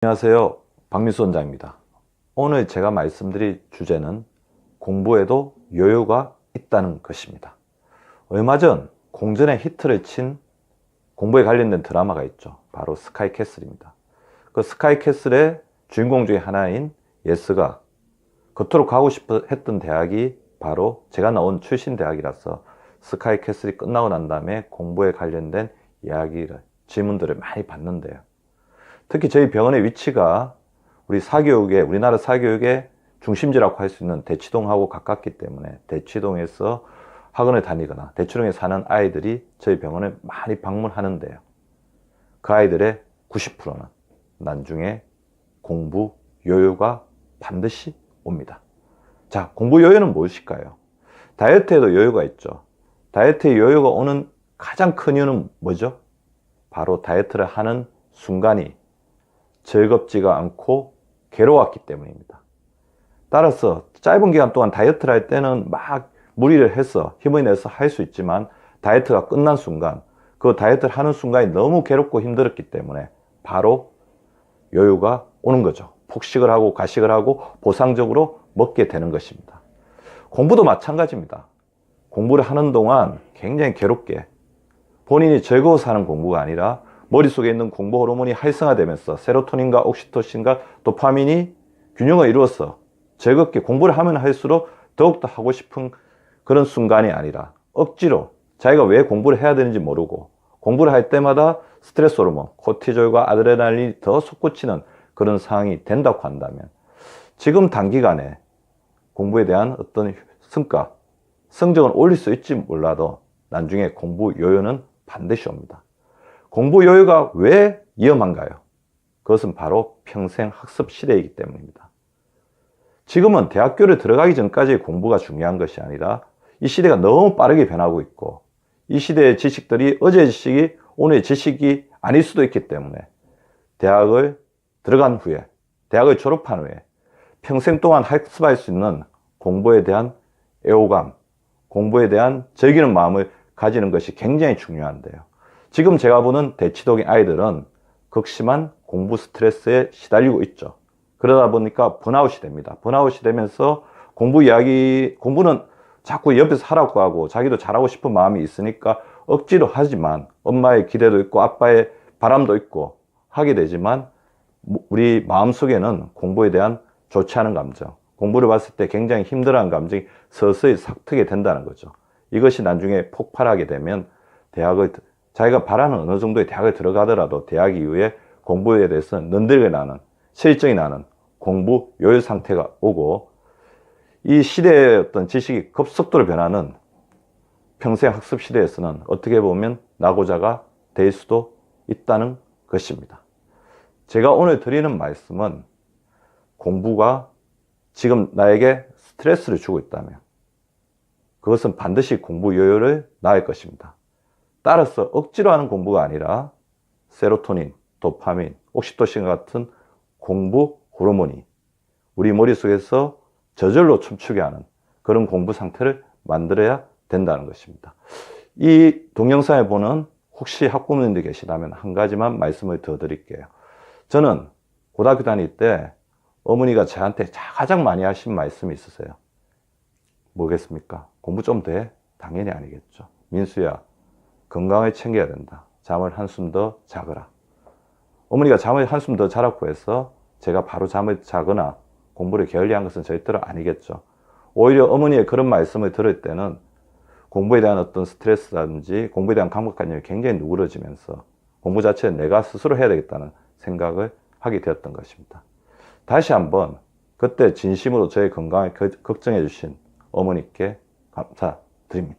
안녕하세요. 박민수 원장입니다. 오늘 제가 말씀드릴 주제는 공부에도 여유가 있다는 것입니다. 얼마 전 공전의 히트를 친 공부에 관련된 드라마가 있죠. 바로 스카이캐슬입니다. 그 스카이캐슬의 주인공 중에 하나인 예스가 그토록 가고 싶어 했던 대학이 바로 제가 나온 출신 대학이라서 스카이캐슬이 끝나고 난 다음에 공부에 관련된 이야기를, 질문들을 많이 받는데요. 특히 저희 병원의 위치가 우리나라 사교육의 중심지라고 할 수 있는 대치동하고 가깝기 때문에 대치동에서 학원을 다니거나 대치동에 사는 아이들이 저희 병원을 많이 방문하는데요. 그 아이들의 90%는 나중에 공부 여유가 반드시 옵니다. 자, 공부 여유는 무엇일까요? 다이어트에도 여유가 있죠. 다이어트에 여유가 오는 가장 큰 이유는 뭐죠? 바로 다이어트를 하는 순간이 즐겁지가 않고 괴로웠기 때문입니다. 따라서 짧은 기간 동안 다이어트를 할 때는 막 무리를 해서 힘을 내서 할 수 있지만 다이어트가 끝난 순간, 그 다이어트를 하는 순간이 너무 괴롭고 힘들었기 때문에 바로 여유가 오는 거죠. 폭식을 하고 가식을 하고 보상적으로 먹게 되는 것입니다. 공부도 마찬가지입니다. 공부를 하는 동안 굉장히 괴롭게 본인이 즐거워서 하는 공부가 아니라 머릿속에 있는 공부 호르몬이 활성화되면서 세로토닌과 옥시토신과 도파민이 균형을 이루어서 즐겁게 공부를 하면 할수록 더욱더 하고 싶은 그런 순간이 아니라 억지로 자기가 왜 공부를 해야 되는지 모르고 공부를 할 때마다 스트레스 호르몬, 코티졸과 아드레날린이 더 솟구치는 그런 상황이 된다고 한다면 지금 단기간에 공부에 대한 어떤 성과, 성적은 올릴 수 있지 몰라도 나중에 공부 여유는 반드시 옵니다. 공부 여유가 왜 위험한가요? 그것은 바로 평생 학습 시대이기 때문입니다. 지금은 대학교를 들어가기 전까지의 공부가 중요한 것이 아니라 이 시대가 너무 빠르게 변하고 있고 이 시대의 지식들이 어제의 지식이 오늘의 지식이 아닐 수도 있기 때문에 대학을 들어간 후에, 대학을 졸업한 후에 평생 동안 학습할 수 있는 공부에 대한 애호감, 공부에 대한 즐기는 마음을 가지는 것이 굉장히 중요한데요. 지금 제가 보는 대치동의 아이들은 극심한 공부 스트레스에 시달리고 있죠. 그러다 보니까 번아웃이 됩니다. 번아웃이 되면서 공부는 자꾸 옆에서 하라고 하고 자기도 잘하고 싶은 마음이 있으니까 억지로 하지만 엄마의 기대도 있고 아빠의 바람도 있고 하게 되지만 우리 마음속에는 공부에 대한 좋지 않은 감정, 공부를 봤을 때 굉장히 힘들어하는 감정이 서서히 삭트게 된다는 거죠. 이것이 나중에 폭발하게 되면 자기가 바라는 어느 정도의 대학을 들어가더라도 대학 이후에 공부에 대해서 는들게 나는, 실증이 나는 공부 요요 상태가 오고 이 시대의 어떤 지식이 급속도로 변하는 평생 학습 시대에서는 어떻게 보면 낙오자가 될 수도 있다는 것입니다. 제가 오늘 드리는 말씀은 공부가 지금 나에게 스트레스를 주고 있다면 그것은 반드시 공부 여유를 낳을 것입니다. 따라서 억지로 하는 공부가 아니라 세로토닌, 도파민, 옥시토신 같은 공부 호르몬이 우리 머릿속에서 저절로 춤추게 하는 그런 공부 상태를 만들어야 된다는 것입니다. 이 동영상을 보는 혹시 학부모님들 계시다면 한 가지만 말씀을 더 드릴게요. 저는 고등학교 다닐 때 어머니가 저한테 가장 많이 하신 말씀이 있으세요. 뭐겠습니까? 공부 좀 더 해? 당연히 아니겠죠. 민수야, 건강을 챙겨야 된다. 잠을 한숨 더 자거라. 어머니가 잠을 한숨 더 자라고 해서 제가 바로 잠을 자거나 공부를 게을리한 것은 절대로 아니겠죠. 오히려 어머니의 그런 말씀을 들을 때는 공부에 대한 어떤 스트레스라든지 공부에 대한 강박관념이 굉장히 누그러지면서 공부 자체는 내가 스스로 해야 되겠다는 생각을 하게 되었던 것입니다. 다시 한번 그때 진심으로 저의 건강을 걱정해 주신 어머니께 감사드립니다.